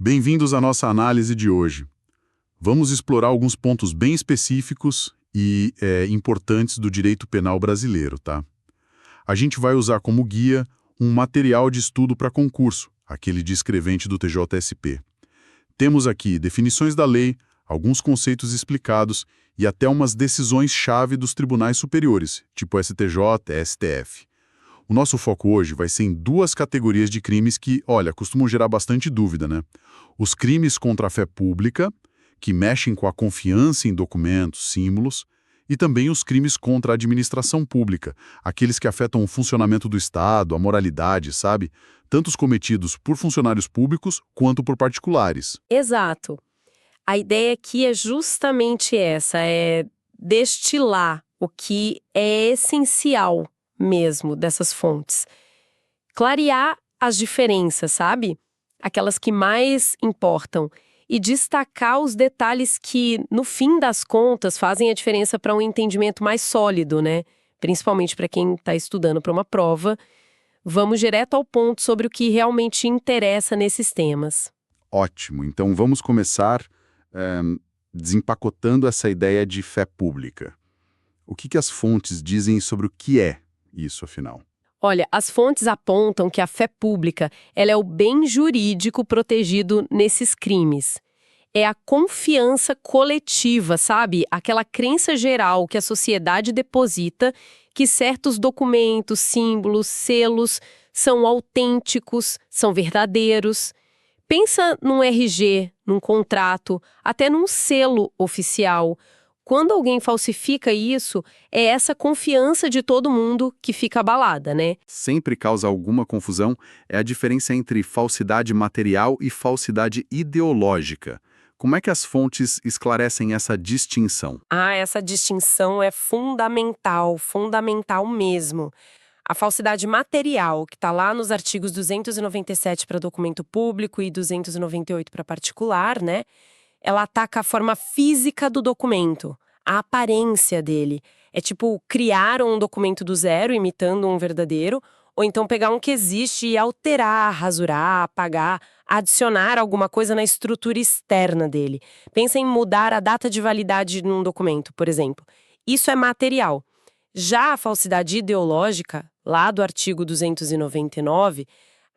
Bem-vindos à nossa análise de hoje. Vamos explorar alguns pontos bem específicos e importantes do direito penal brasileiro, tá? A gente vai usar como guia um material de estudo para concurso, aquele de escrevente do TJSP. Temos aqui definições da lei, alguns conceitos explicados e até umas decisões-chave dos tribunais superiores, tipo STJ, STF. O nosso foco hoje vai ser em duas categorias de crimes que, olha, costumam gerar bastante dúvida, né? Os crimes contra a fé pública, que mexem com a confiança em documentos, símbolos, e também os crimes contra a administração pública, aqueles que afetam o funcionamento do Estado, a moralidade, sabe? Tanto os cometidos por funcionários públicos quanto por particulares. Exato. A ideia aqui é justamente essa, é destilar o que é essencial mesmo dessas fontes. Clarear as diferenças, sabe? Aquelas que mais importam. E destacar os detalhes que, no fim das contas, fazem a diferença para um entendimento mais sólido, né? Principalmente para quem está estudando para uma prova. Vamos direto ao ponto sobre o que realmente interessa nesses temas. Ótimo. Então vamos começar desempacotando essa ideia de fé pública. O que as fontes dizem sobre o que é isso, afinal? Olha, as fontes apontam que a fé pública ela é o bem jurídico protegido nesses crimes. É a confiança coletiva, sabe? Aquela crença geral que a sociedade deposita que certos documentos, símbolos, selos são autênticos, são verdadeiros. Pensa num RG, num contrato, até num selo oficial. Quando alguém falsifica isso, é essa confiança de todo mundo que fica abalada, né? Sempre causa alguma confusão é a diferença entre falsidade material e falsidade ideológica. Como é que as fontes esclarecem essa distinção? Essa distinção é fundamental, fundamental mesmo. A falsidade material, que está lá nos artigos 297 para documento público e 298 para particular, né? Ela ataca a forma física do documento, a aparência dele. É tipo criar um documento do zero, imitando um verdadeiro, ou então pegar um que existe e alterar, rasurar, apagar, adicionar alguma coisa na estrutura externa dele. Pensa em mudar a data de validade num documento, por exemplo. Isso é material. Já a falsidade ideológica, lá do artigo 299,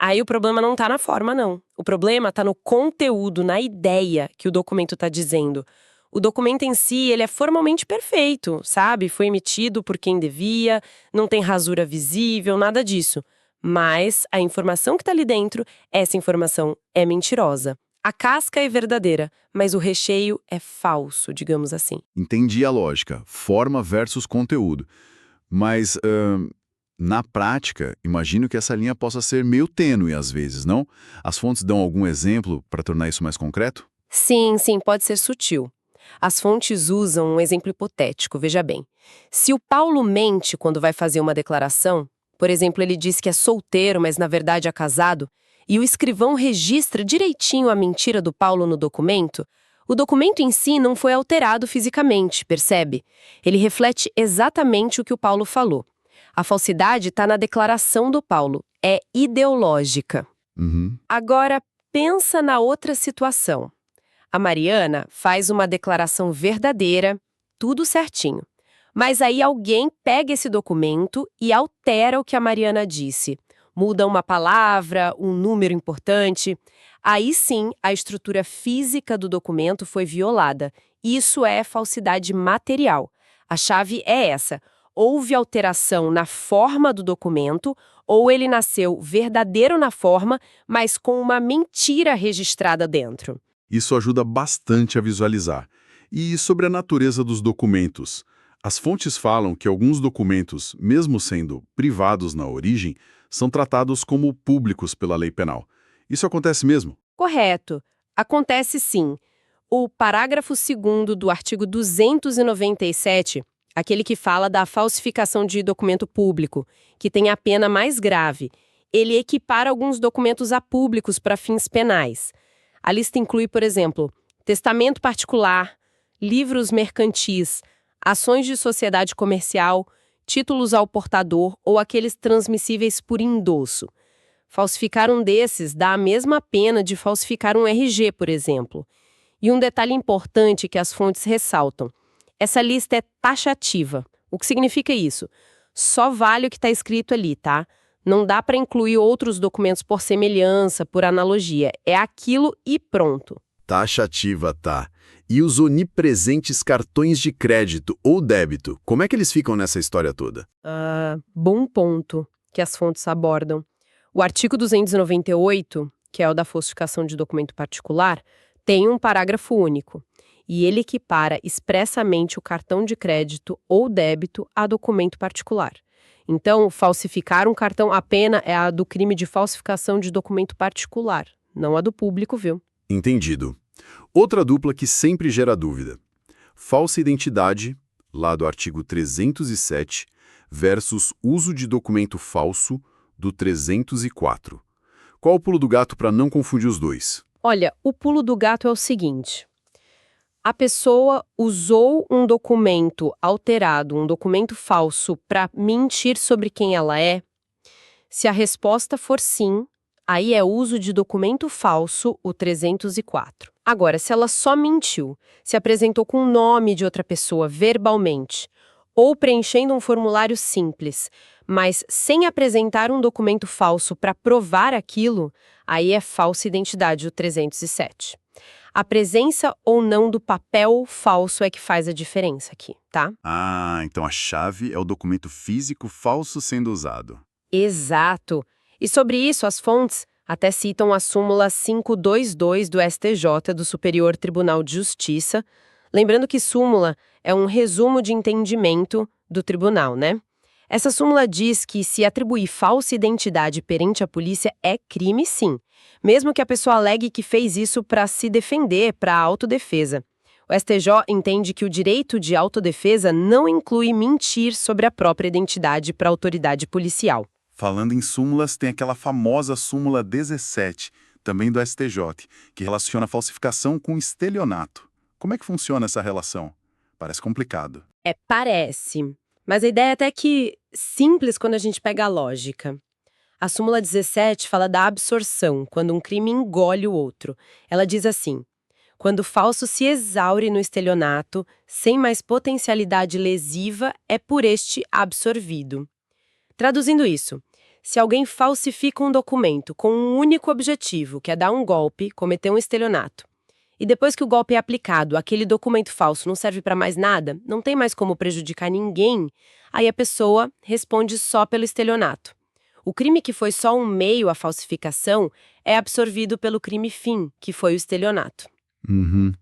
aí o problema não está na forma, não. O problema está no conteúdo, na ideia que o documento está dizendo. O documento em si, ele é formalmente perfeito, sabe? Foi emitido por quem devia, não tem rasura visível, nada disso. Mas a informação que está ali dentro, essa informação é mentirosa. A casca é verdadeira, mas o recheio é falso, digamos assim. Entendi a lógica, forma versus conteúdo. Mas, na prática, imagino que essa linha possa ser meio tênue às vezes, não? As fontes dão algum exemplo para tornar isso mais concreto? Sim, pode ser sutil. As fontes usam um exemplo hipotético, veja bem. Se o Paulo mente quando vai fazer uma declaração, por exemplo, ele diz que é solteiro, mas na verdade é casado, e o escrivão registra direitinho a mentira do Paulo no documento, o documento em si não foi alterado fisicamente, percebe? Ele reflete exatamente o que o Paulo falou. A falsidade está na declaração do Paulo, é ideológica. Agora, pensa na outra situação. A Mariana faz uma declaração verdadeira, tudo certinho. Mas aí alguém pega esse documento e altera o que a Mariana disse. Muda uma palavra, um número importante. Aí sim, a estrutura física do documento foi violada. Isso é falsidade material. A chave é essa. Houve alteração na forma do documento, ou ele nasceu verdadeiro na forma, mas com uma mentira registrada dentro. Isso ajuda bastante a visualizar. E sobre a natureza dos documentos? As fontes falam que alguns documentos, mesmo sendo privados na origem, são tratados como públicos pela lei penal. Isso acontece mesmo? Correto. Acontece sim. O parágrafo 2º do artigo 297, aquele que fala da falsificação de documento público, que tem a pena mais grave, ele equipara alguns documentos a públicos para fins penais. A lista inclui, por exemplo, testamento particular, livros mercantis, ações de sociedade comercial, títulos ao portador ou aqueles transmissíveis por endosso. Falsificar um desses dá a mesma pena de falsificar um RG, por exemplo. E um detalhe importante que as fontes ressaltam: essa lista é taxativa. O que significa isso? Só vale o que está escrito ali, tá? Não dá para incluir outros documentos por semelhança, por analogia. É aquilo e pronto. Taxativa, tá. E os onipresentes cartões de crédito ou débito, como é que eles ficam nessa história toda? Bom ponto que as fontes abordam. O artigo 298, que é o da falsificação de documento particular, tem um parágrafo único, e ele equipara expressamente o cartão de crédito ou débito a documento particular. Então, falsificar um cartão, a pena é a do crime de falsificação de documento particular, não a do público, viu? Entendido. Outra dupla que sempre gera dúvida. Falsa identidade, lá do artigo 307, versus uso de documento falso, do 304. Qual o pulo do gato para não confundir os dois? Olha, o pulo do gato é o seguinte: a pessoa usou um documento alterado, um documento falso, para mentir sobre quem ela é? Se a resposta for sim, aí é uso de documento falso, o 304. Agora, se ela só mentiu, se apresentou com o nome de outra pessoa verbalmente, ou preenchendo um formulário simples, mas sem apresentar um documento falso para provar aquilo, aí é falsa identidade, o 307. A presença ou não do papel falso é que faz a diferença aqui, tá? Ah, então a chave é o documento físico falso sendo usado. Exato. E sobre isso, as fontes até citam a súmula 522 do STJ, do Superior Tribunal de Justiça, lembrando que súmula é um resumo de entendimento do tribunal, né? Essa súmula diz que se atribuir falsa identidade perante a polícia é crime, sim, mesmo que a pessoa alegue que fez isso para se defender, para autodefesa. O STJ entende que o direito de autodefesa não inclui mentir sobre a própria identidade para a autoridade policial. Falando em súmulas, tem aquela famosa súmula 17, também do STJ, que relaciona a falsificação com estelionato. Como é que funciona essa relação? Parece complicado. Parece. Mas a ideia é até que simples quando a gente pega a lógica. A súmula 17 fala da absorção, quando um crime engole o outro. Ela diz assim: quando o falso se exaure no estelionato, sem mais potencialidade lesiva, é por este absorvido. Traduzindo isso, se alguém falsifica um documento com um único objetivo, que é dar um golpe, cometer um estelionato, e depois que o golpe é aplicado, aquele documento falso não serve para mais nada, não tem mais como prejudicar ninguém, aí a pessoa responde só pelo estelionato. O crime que foi só um meio à falsificação é absorvido pelo crime fim, que foi o estelionato. Uhum.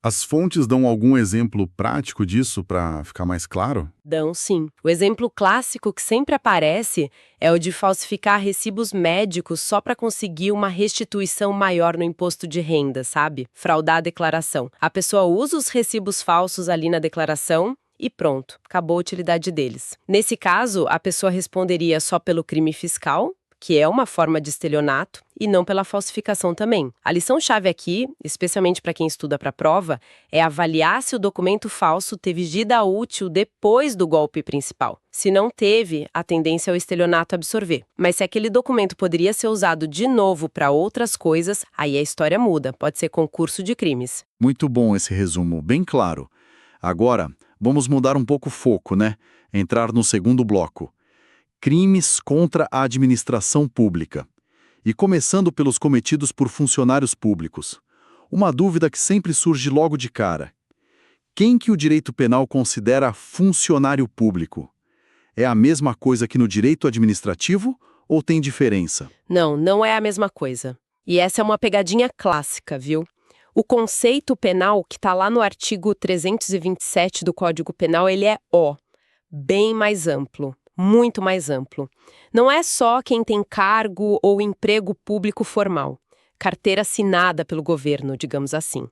As fontes dão algum exemplo prático disso para ficar mais claro? Dão sim. O exemplo clássico que sempre aparece é o de falsificar recibos médicos só para conseguir uma restituição maior no imposto de renda, sabe? Fraudar a declaração. A pessoa usa os recibos falsos ali na declaração e pronto, acabou a utilidade deles. Nesse caso, a pessoa responderia só pelo crime fiscal, que é uma forma de estelionato, e não pela falsificação também. A lição-chave aqui, especialmente para quem estuda para a prova, é avaliar se o documento falso teve vida útil depois do golpe principal. Se não teve, a tendência é o estelionato absorver. Mas se aquele documento poderia ser usado de novo para outras coisas, aí a história muda, pode ser concurso de crimes. Muito bom esse resumo, bem claro. Agora, vamos mudar um pouco o foco, né? Entrar no segundo bloco. Crimes contra a administração pública. E começando pelos cometidos por funcionários públicos. Uma dúvida que sempre surge logo de cara. Quem que o direito penal considera funcionário público? É a mesma coisa que no direito administrativo ou tem diferença? Não, não é a mesma coisa. E essa é uma pegadinha clássica, viu? O conceito penal que está lá no artigo 327 do Código Penal, ele é bem mais amplo. Muito mais amplo. Não é só quem tem cargo ou emprego público formal, carteira assinada pelo governo, digamos assim.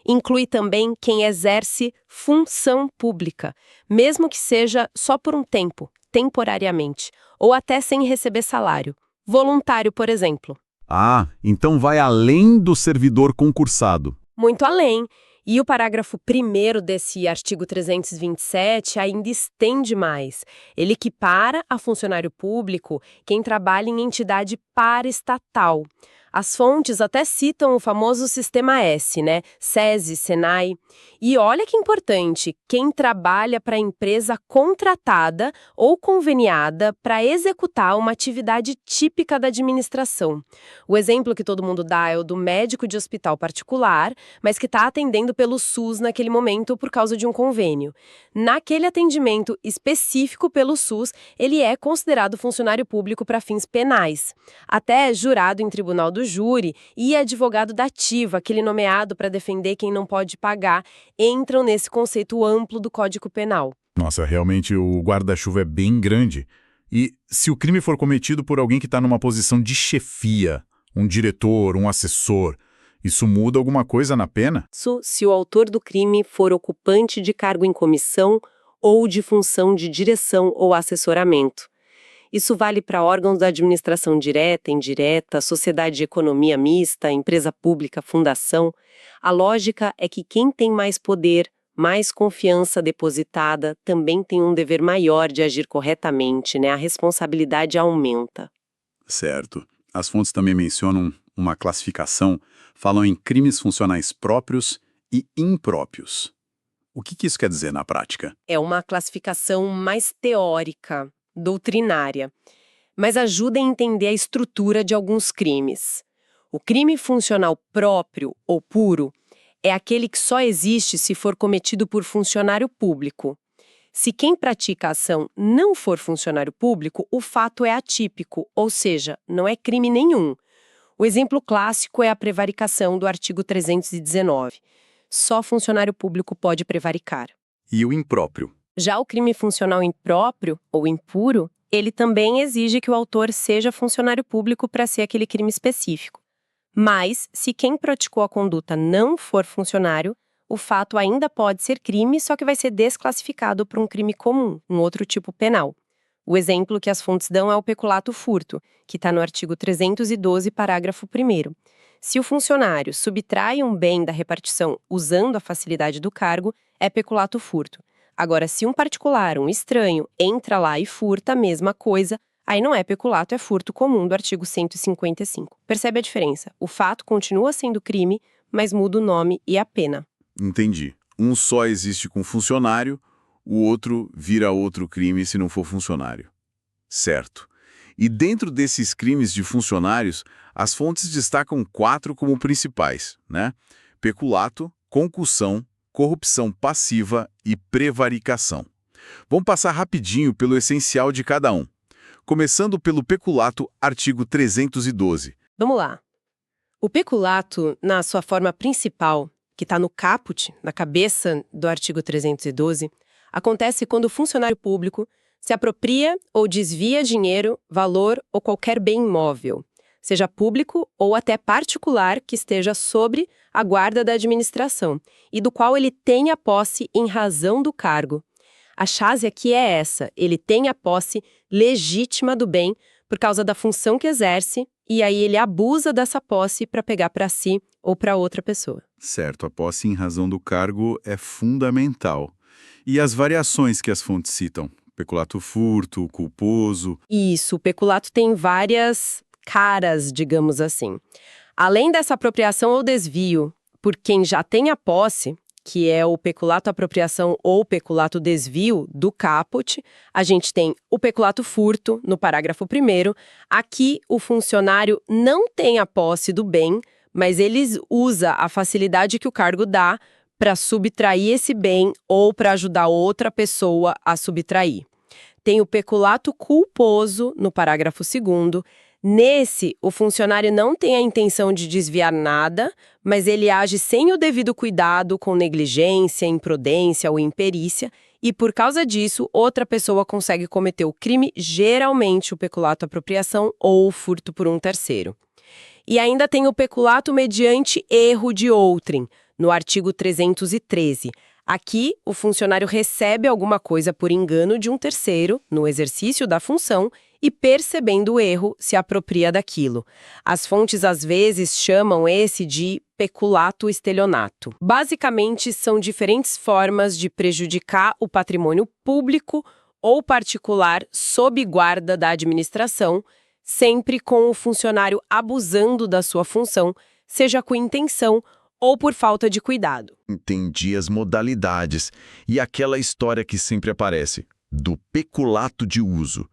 Inclui também quem exerce função pública, mesmo que seja só por um tempo, temporariamente, ou até sem receber salário. Voluntário, por exemplo. Ah, então vai além do servidor concursado. Muito além. E o parágrafo 1º desse artigo 327 ainda estende mais. Ele equipara a funcionário público quem trabalha em entidade paraestatal. As fontes até citam o famoso Sistema S, né? SESI, SENAI. E olha que importante, quem trabalha para a empresa contratada ou conveniada para executar uma atividade típica da administração. O exemplo que todo mundo dá é o do médico de hospital particular, mas que está atendendo pelo SUS naquele momento por causa de um convênio. Naquele atendimento específico pelo SUS, ele é considerado funcionário público para fins penais. Até jurado em tribunal do júri e advogado da ativa, aquele nomeado para defender quem não pode pagar, entram nesse conceito amplo do Código Penal. Nossa, realmente o guarda-chuva é bem grande. E se o crime for cometido por alguém que está numa posição de chefia, um diretor, um assessor, isso muda alguma coisa na pena? Isso se o autor do crime for ocupante de cargo em comissão ou de função de direção ou assessoramento. Isso vale para órgãos da administração direta, indireta, sociedade de economia mista, empresa pública, fundação. A lógica é que quem tem mais poder, mais confiança depositada, também tem um dever maior de agir corretamente, né? A responsabilidade aumenta. Certo. As fontes também mencionam uma classificação, falam em crimes funcionais próprios e impróprios. O que isso quer dizer na prática? É uma classificação mais teórica, doutrinária, mas ajuda a entender a estrutura de alguns crimes. O crime funcional próprio ou puro é aquele que só existe se for cometido por funcionário público. Se quem pratica a ação não for funcionário público, o fato é atípico, ou seja, não é crime nenhum. O exemplo clássico é a prevaricação do artigo 319. Só funcionário público pode prevaricar. E o impróprio? Já o crime funcional impróprio, ou impuro, ele também exige que o autor seja funcionário público para ser aquele crime específico. Mas, se quem praticou a conduta não for funcionário, o fato ainda pode ser crime, só que vai ser desclassificado para um crime comum, um outro tipo penal. O exemplo que as fontes dão é o peculato furto, que está no artigo 312, parágrafo 1º. Se o funcionário subtrai um bem da repartição usando a facilidade do cargo, é peculato furto. Agora, se um particular, um estranho, entra lá e furta a mesma coisa, aí não é peculato, é furto comum do artigo 155. Percebe a diferença? O fato continua sendo crime, mas muda o nome e a pena. Entendi. Um só existe com funcionário, o outro vira outro crime se não for funcionário. Certo. E dentro desses crimes de funcionários, as fontes destacam 4 como principais, né? Peculato, concussão, corrupção passiva e prevaricação. Vamos passar rapidinho pelo essencial de cada um. Começando pelo peculato, artigo 312. Vamos lá. O peculato, na sua forma principal, que está no caput, na cabeça do artigo 312, acontece quando o funcionário público se apropria ou desvia dinheiro, valor ou qualquer bem imóvel, seja público ou até particular que esteja sobre a guarda da administração e do qual ele tenha posse em razão do cargo. A chave aqui é essa, ele tem a posse legítima do bem por causa da função que exerce e aí ele abusa dessa posse para pegar para si ou para outra pessoa. Certo, a posse em razão do cargo é fundamental. E as variações que as fontes citam? Peculato furto, culposo... Isso, o peculato tem várias caras, digamos assim. Além dessa apropriação ou desvio por quem já tem a posse, que é o peculato apropriação ou peculato desvio do caput, a gente tem o peculato furto, no parágrafo 1º. Aqui, o funcionário não tem a posse do bem, mas ele usa a facilidade que o cargo dá para subtrair esse bem ou para ajudar outra pessoa a subtrair. Tem o peculato culposo, no parágrafo 2º. Nesse, o funcionário não tem a intenção de desviar nada, mas ele age sem o devido cuidado, com negligência, imprudência ou imperícia, e por causa disso, outra pessoa consegue cometer o crime, geralmente o peculato apropriação ou o furto por um terceiro. E ainda tem o peculato mediante erro de outrem, no artigo 313. Aqui, o funcionário recebe alguma coisa por engano de um terceiro, no exercício da função, e, percebendo o erro, se apropria daquilo. As fontes às vezes chamam esse de peculato estelionato. Basicamente, são diferentes formas de prejudicar o patrimônio público ou particular sob guarda da administração, sempre com o funcionário abusando da sua função, seja com intenção ou por falta de cuidado. Entendi as modalidades. E aquela história que sempre aparece, do peculato de uso.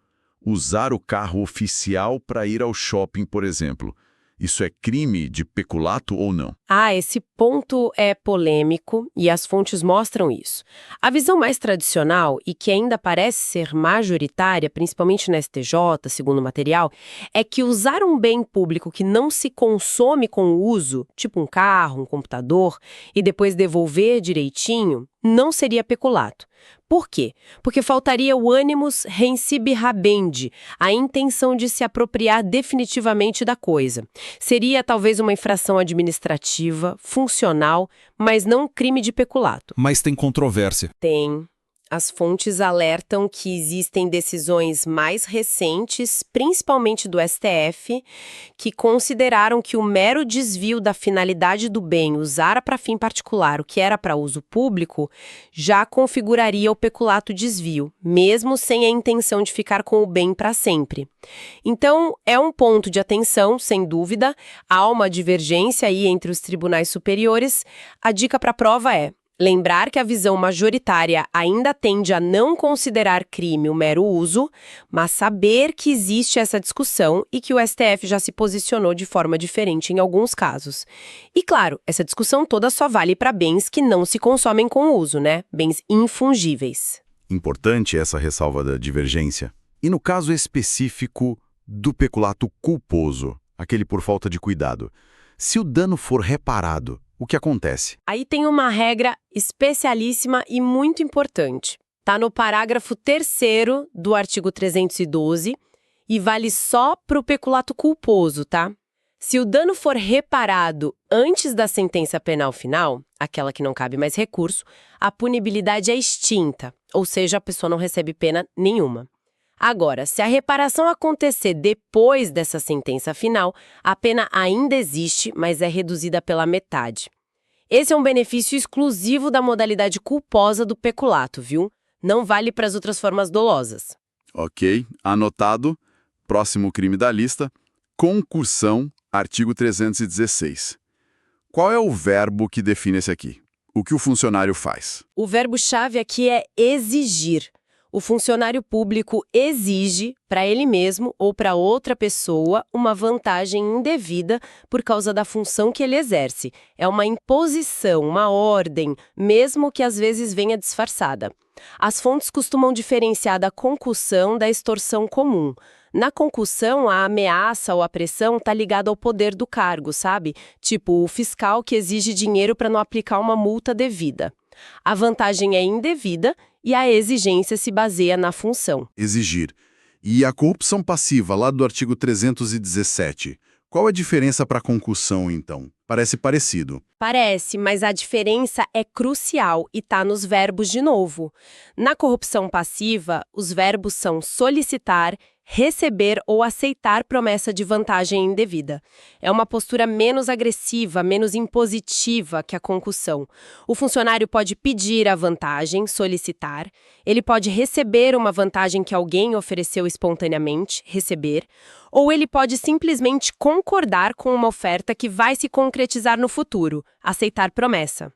Usar o carro oficial para ir ao shopping, por exemplo. Isso é crime de peculato ou não? Esse ponto é polêmico e as fontes mostram isso. A visão mais tradicional, e que ainda parece ser majoritária, principalmente na STJ, segundo o material, é que usar um bem público que não se consome com o uso, tipo um carro, um computador, e depois devolver direitinho, não seria peculato. Por quê? Porque faltaria o animus rensibi habendi, a intenção de se apropriar definitivamente da coisa. Seria talvez uma infração administrativa, funcional, mas não um crime de peculato. Mas tem controvérsia. Tem. As fontes alertam que existem decisões mais recentes, principalmente do STF, que consideraram que o mero desvio da finalidade do bem usar para fim particular o que era para uso público já configuraria o peculato desvio, mesmo sem a intenção de ficar com o bem para sempre. Então, é um ponto de atenção, sem dúvida. Há uma divergência aí entre os tribunais superiores. A dica para a prova é lembrar que a visão majoritária ainda tende a não considerar crime o mero uso, mas saber que existe essa discussão e que o STF já se posicionou de forma diferente em alguns casos. E claro, essa discussão toda só vale para bens que não se consomem com o uso, né? Bens infungíveis. Importante essa ressalva da divergência. E no caso específico do peculato culposo, aquele por falta de cuidado, se o dano for reparado, o que acontece? Aí tem uma regra especialíssima e muito importante. Está no parágrafo 3º do artigo 312 e vale só para o peculato culposo, tá? Se o dano for reparado antes da sentença penal final, aquela que não cabe mais recurso, a punibilidade é extinta, ou seja, a pessoa não recebe pena nenhuma. Agora, se a reparação acontecer depois dessa sentença final, a pena ainda existe, mas é reduzida pela metade. Esse é um benefício exclusivo da modalidade culposa do peculato, viu? Não vale para as outras formas dolosas. Ok, anotado. Próximo crime da lista, concussão, artigo 316. Qual é o verbo que define esse aqui? O que o funcionário faz? O verbo-chave aqui é exigir. O funcionário público exige para ele mesmo ou para outra pessoa uma vantagem indevida por causa da função que ele exerce. É uma imposição, uma ordem, mesmo que às vezes venha disfarçada. As fontes costumam diferenciar da concussão da extorsão comum. Na concussão, a ameaça ou a pressão está ligada ao poder do cargo, sabe? Tipo o fiscal que exige dinheiro para não aplicar uma multa devida. A vantagem é indevida e a exigência se baseia na função. Exigir. E a corrupção passiva, lá do artigo 317, qual a diferença para a concussão, então? Parece parecido. Parece, mas a diferença é crucial e está nos verbos de novo. Na corrupção passiva, os verbos são solicitar, receber ou aceitar promessa de vantagem indevida. É uma postura menos agressiva, menos impositiva que a concussão. O funcionário pode pedir a vantagem, solicitar. Ele pode receber uma vantagem que alguém ofereceu espontaneamente, receber. Ou ele pode simplesmente concordar com uma oferta que vai se concretizar no futuro, aceitar promessa.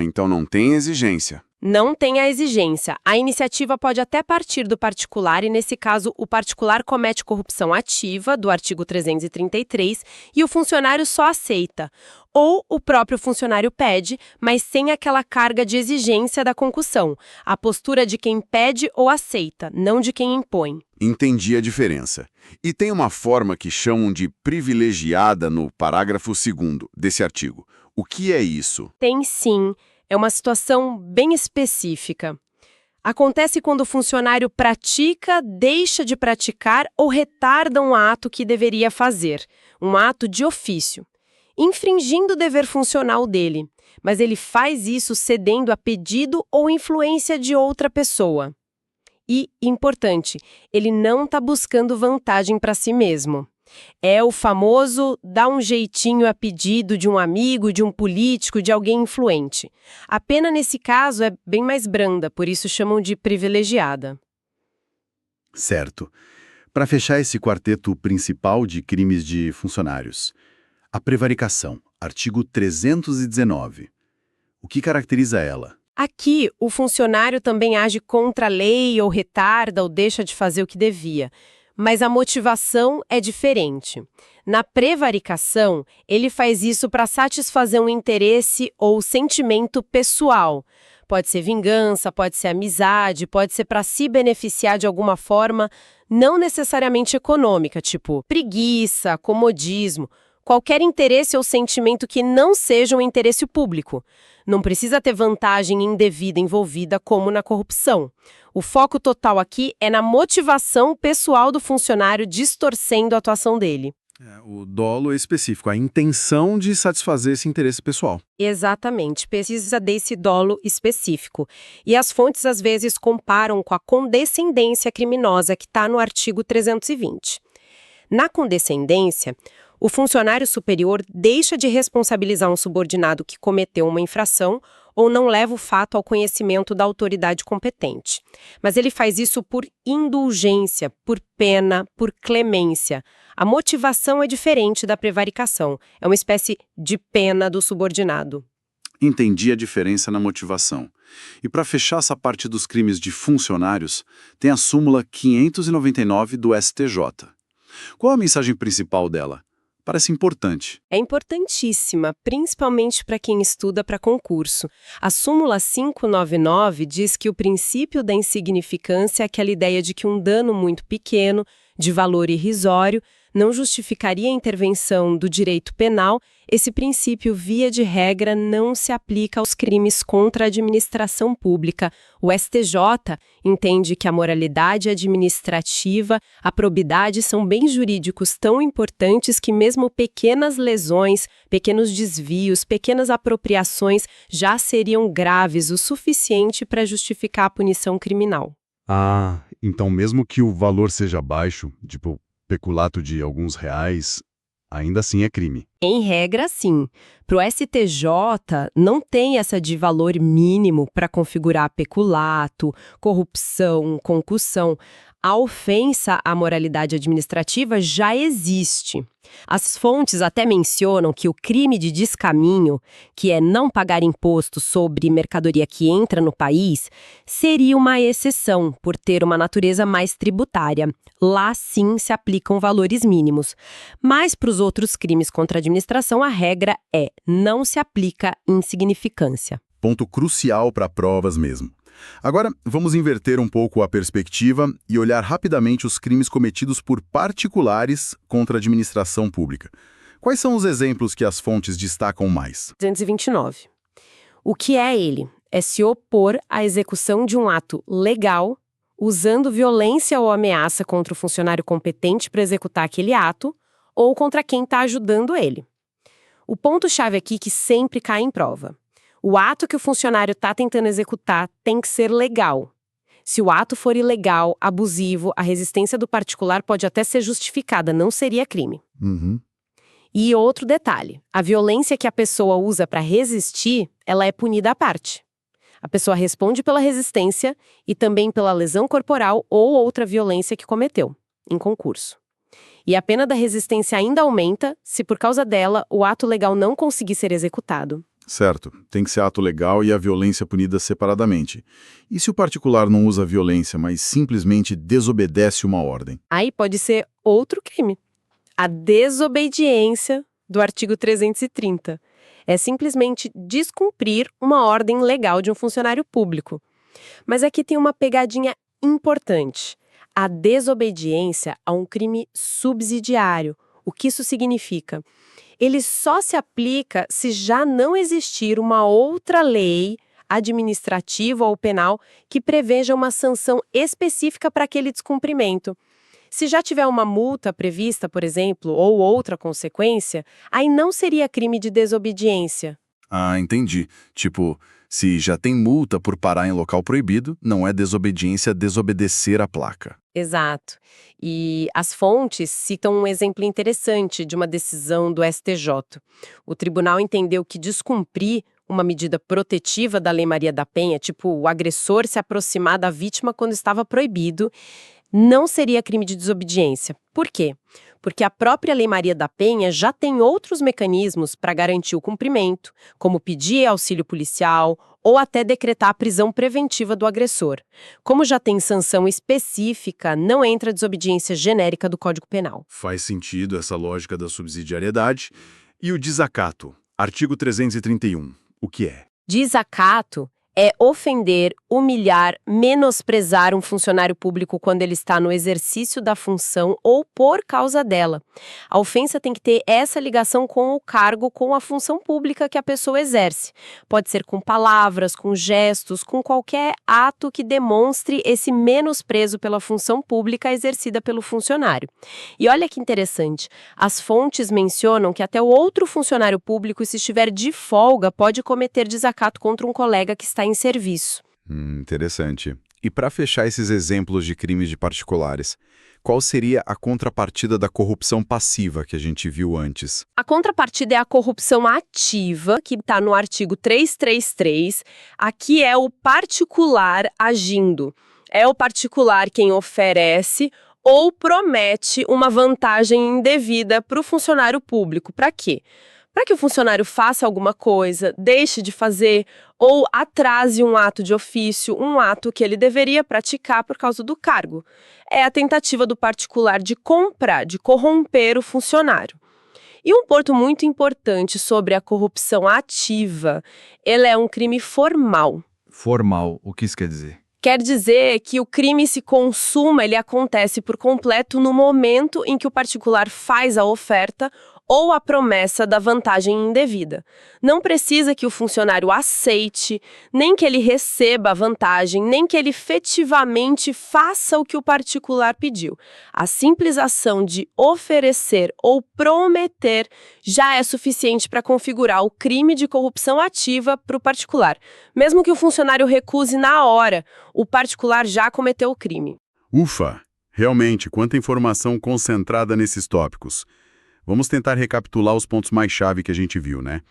Então não tem exigência. Não tem a exigência. A iniciativa pode até partir do particular e, nesse caso, o particular comete corrupção ativa, do artigo 333, e o funcionário só aceita. Ou o próprio funcionário pede, mas sem aquela carga de exigência da concussão. A postura de quem pede ou aceita, não de quem impõe. Entendi a diferença. E tem uma forma que chamam de privilegiada no parágrafo 2º desse artigo. O que é isso? Tem sim. É uma situação bem específica. Acontece quando o funcionário pratica, deixa de praticar ou retarda um ato que deveria fazer, um ato de ofício, infringindo o dever funcional dele, mas ele faz isso cedendo a pedido ou influência de outra pessoa. E, importante, ele não está buscando vantagem para si mesmo. É o famoso dar um jeitinho a pedido de um amigo, de um político, de alguém influente. A pena nesse caso é bem mais branda, por isso chamam de privilegiada. Certo. Para fechar esse quarteto principal de crimes de funcionários, a prevaricação, artigo 319. O que caracteriza ela? Aqui, o funcionário também age contra a lei ou retarda ou deixa de fazer o que devia. Mas a motivação é diferente. Na prevaricação, ele faz isso para satisfazer um interesse ou sentimento pessoal. Pode ser vingança, pode ser amizade, pode ser para se beneficiar de alguma forma, não necessariamente econômica, tipo preguiça, comodismo, qualquer interesse ou sentimento que não seja um interesse público. Não precisa ter vantagem indevida envolvida, como na corrupção. O foco total aqui é na motivação pessoal do funcionário distorcendo a atuação dele. O dolo é específico, a intenção de satisfazer esse interesse pessoal. Exatamente, precisa desse dolo específico. E as fontes às vezes comparam com a condescendência criminosa que está no artigo 320. Na condescendência, o funcionário superior deixa de responsabilizar um subordinado que cometeu uma infração ou não leva o fato ao conhecimento da autoridade competente. Mas ele faz isso por indulgência, por pena, por clemência. A motivação é diferente da prevaricação. É uma espécie de pena do subordinado. Entendi a diferença na motivação. E para fechar essa parte dos crimes de funcionários, tem a súmula 599 do STJ. Qual a mensagem principal dela? Parece importante. É importantíssima, principalmente para quem estuda para concurso. A súmula 599 diz que o princípio da insignificância é aquela ideia de que um dano muito pequeno, de valor irrisório, não justificaria a intervenção do direito penal. Esse princípio, via de regra, não se aplica aos crimes contra a administração pública. O STJ entende que a moralidade administrativa, a probidade são bens jurídicos tão importantes que mesmo pequenas lesões, pequenos desvios, pequenas apropriações já seriam graves o suficiente para justificar a punição criminal. Ah, então mesmo que o valor seja baixo, tipo peculato de alguns reais, ainda assim é crime. Em regra, sim. Para o STJ, não tem essa de valor mínimo para configurar peculato, corrupção, concussão. A ofensa à moralidade administrativa já existe. As fontes até mencionam que o crime de descaminho, que é não pagar imposto sobre mercadoria que entra no país, seria uma exceção, por ter uma natureza mais tributária. Lá sim se aplicam valores mínimos. Mas para os outros crimes contra a administração, a regra é não se aplica insignificância. Ponto crucial para provas mesmo. Agora, vamos inverter um pouco a perspectiva e olhar rapidamente os crimes cometidos por particulares contra a administração pública. Quais são os exemplos que as fontes destacam mais? 229. O que é ele? É se opor à execução de um ato legal, usando violência ou ameaça contra o funcionário competente para executar aquele ato, ou contra quem está ajudando ele. O ponto-chave aqui que sempre cai em prova. O ato que o funcionário está tentando executar tem que ser legal. Se o ato for ilegal, abusivo, a resistência do particular pode até ser justificada, não seria crime. E outro detalhe, a violência que a pessoa usa para resistir, ela é punida à parte. A pessoa responde pela resistência e também pela lesão corporal ou outra violência que cometeu, em concurso. E a pena da resistência ainda aumenta se por causa dela o ato legal não conseguir ser executado. Certo, tem que ser ato legal e a violência punida separadamente. E se o particular não usa violência, mas simplesmente desobedece uma ordem? Aí pode ser outro crime. A desobediência do artigo 330. É simplesmente descumprir uma ordem legal de um funcionário público. Mas aqui tem uma pegadinha importante. A desobediência a um crime subsidiário. O que isso significa? Ele só se aplica se já não existir uma outra lei administrativa ou penal que preveja uma sanção específica para aquele descumprimento. Se já tiver uma multa prevista, por exemplo, ou outra consequência, aí não seria crime de desobediência. Ah, entendi. Tipo, se já tem multa por parar em local proibido, não é desobediência desobedecer a placa. Exato. E as fontes citam um exemplo interessante de uma decisão do STJ. O tribunal entendeu que descumprir uma medida protetiva da Lei Maria da Penha, tipo o agressor se aproximar da vítima quando estava proibido, não seria crime de desobediência. Por quê? Porque a própria Lei Maria da Penha já tem outros mecanismos para garantir o cumprimento, como pedir auxílio policial ou até decretar a prisão preventiva do agressor. Como já tem sanção específica, não entra a desobediência genérica do Código Penal. Faz sentido essa lógica da subsidiariedade. E o desacato, artigo 331, o que é? Desacato é ofender, humilhar, menosprezar um funcionário público quando ele está no exercício da função ou por causa dela. A ofensa tem que ter essa ligação com o cargo, com a função pública que a pessoa exerce. Pode ser com palavras, com gestos, com qualquer ato que demonstre esse menosprezo pela função pública exercida pelo funcionário. E olha que interessante, as fontes mencionam que até o outro funcionário público, se estiver de folga, pode cometer desacato contra um colega que está em serviço. Interessante. E para fechar esses exemplos de crimes de particulares, qual seria a contrapartida da corrupção passiva que a gente viu antes? A contrapartida é a corrupção ativa, que está no artigo 333. Aqui é o particular agindo. É o particular quem oferece ou promete uma vantagem indevida para o funcionário público. Para quê? Para que o funcionário faça alguma coisa, deixe de fazer ou atrase um ato de ofício, um ato que ele deveria praticar por causa do cargo. É a tentativa do particular de comprar, de corromper o funcionário. E um ponto muito importante sobre a corrupção ativa, ela é um crime formal. Formal, o que isso quer dizer? Quer dizer que o crime se consuma, ele acontece por completo no momento em que o particular faz a oferta ou a promessa da vantagem indevida. Não precisa que o funcionário aceite, nem que ele receba a vantagem, nem que ele efetivamente faça o que o particular pediu. A simples ação de oferecer ou prometer já é suficiente para configurar o crime de corrupção ativa para o particular. Mesmo que o funcionário recuse na hora, o particular já cometeu o crime. Ufa! Realmente, quanta informação concentrada nesses tópicos. Vamos tentar recapitular os pontos mais chave que a gente viu, né?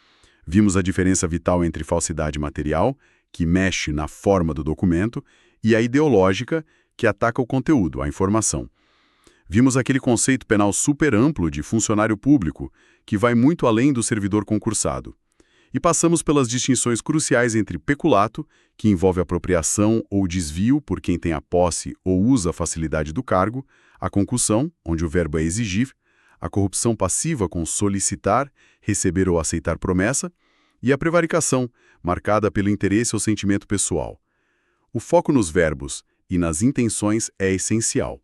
Vimos a diferença vital entre falsidade material, que mexe na forma do documento, e a ideológica, que ataca o conteúdo, a informação. Vimos aquele conceito penal super amplo de funcionário público, que vai muito além do servidor concursado. E passamos pelas distinções cruciais entre peculato, que envolve apropriação ou desvio por quem tem a posse ou usa a facilidade do cargo, a concussão, onde o verbo é exigir, a corrupção passiva com solicitar, receber ou aceitar promessa, e a prevaricação, marcada pelo interesse ou sentimento pessoal. O foco nos verbos e nas intenções é essencial.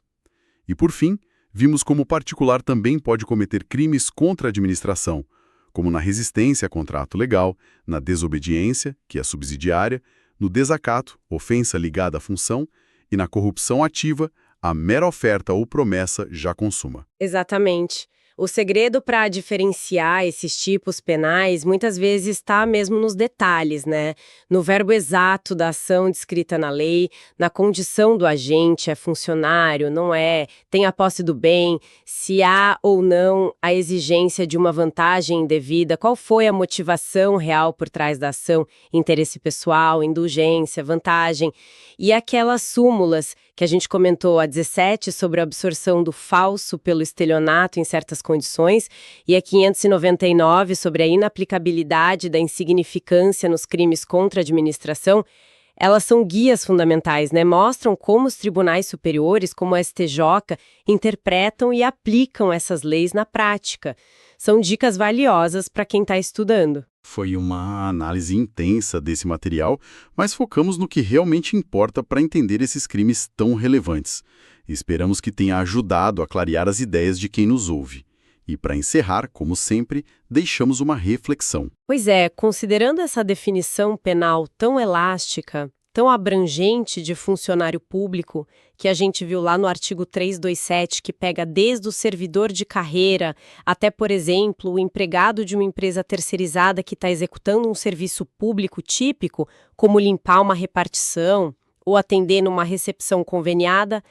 E por fim, vimos como o particular também pode cometer crimes contra a administração, como na resistência a contrato legal, na desobediência, que é subsidiária, no desacato, ofensa ligada à função, e na corrupção ativa, a mera oferta ou promessa já consuma. Exatamente. O segredo para diferenciar esses tipos penais muitas vezes está mesmo nos detalhes, né? No verbo exato da ação descrita na lei, na condição do agente, é funcionário, não é, tem a posse do bem, se há ou não a exigência de uma vantagem indevida, qual foi a motivação real por trás da ação, interesse pessoal, indulgência, vantagem, e aquelas súmulas que a gente comentou, a 17, sobre a absorção do falso pelo estelionato em certas condições, e a 599, sobre a inaplicabilidade da insignificância nos crimes contra a administração, elas são guias fundamentais, né? Mostram como os tribunais superiores, como o STJ, interpretam e aplicam essas leis na prática. São dicas valiosas para quem está estudando. Foi uma análise intensa desse material, mas focamos no que realmente importa para entender esses crimes tão relevantes. Esperamos que tenha ajudado a clarear as ideias de quem nos ouve. E para encerrar, como sempre, deixamos uma reflexão. Pois é, considerando essa definição penal tão elástica, tão abrangente de funcionário público que a gente viu lá no artigo 327, que pega desde o servidor de carreira até, por exemplo, o empregado de uma empresa terceirizada que está executando um serviço público típico, como limpar uma repartição ou atender numa recepção conveniada,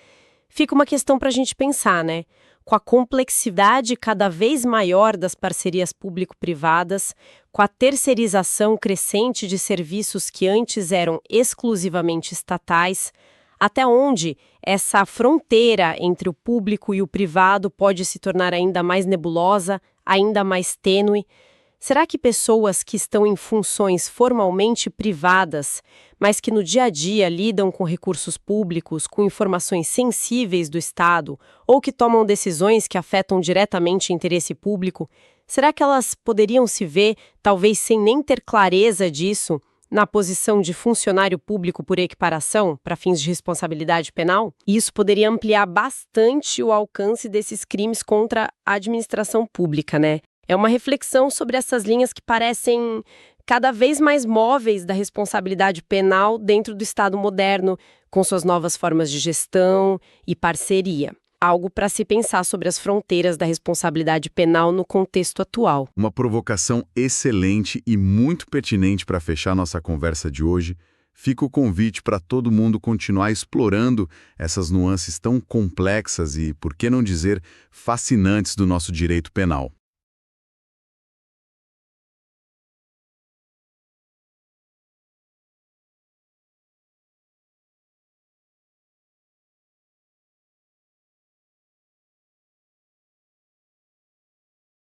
fica uma questão para a gente pensar, né? Com a complexidade cada vez maior das parcerias público-privadas, com a terceirização crescente de serviços que antes eram exclusivamente estatais, até onde essa fronteira entre o público e o privado pode se tornar ainda mais nebulosa, ainda mais tênue? Será que pessoas que estão em funções formalmente privadas, mas que no dia a dia lidam com recursos públicos, com informações sensíveis do Estado, ou que tomam decisões que afetam diretamente o interesse público, será que elas poderiam se ver, talvez sem nem ter clareza disso, na posição de funcionário público por equiparação, para fins de responsabilidade penal? Isso poderia ampliar bastante o alcance desses crimes contra a administração pública, né? É uma reflexão sobre essas linhas que parecem cada vez mais móveis da responsabilidade penal dentro do Estado moderno, com suas novas formas de gestão e parceria. Algo para se pensar sobre as fronteiras da responsabilidade penal no contexto atual. Uma provocação excelente e muito pertinente para fechar nossa conversa de hoje. Fica o convite para todo mundo continuar explorando essas nuances tão complexas e, por que não dizer, fascinantes do nosso direito penal.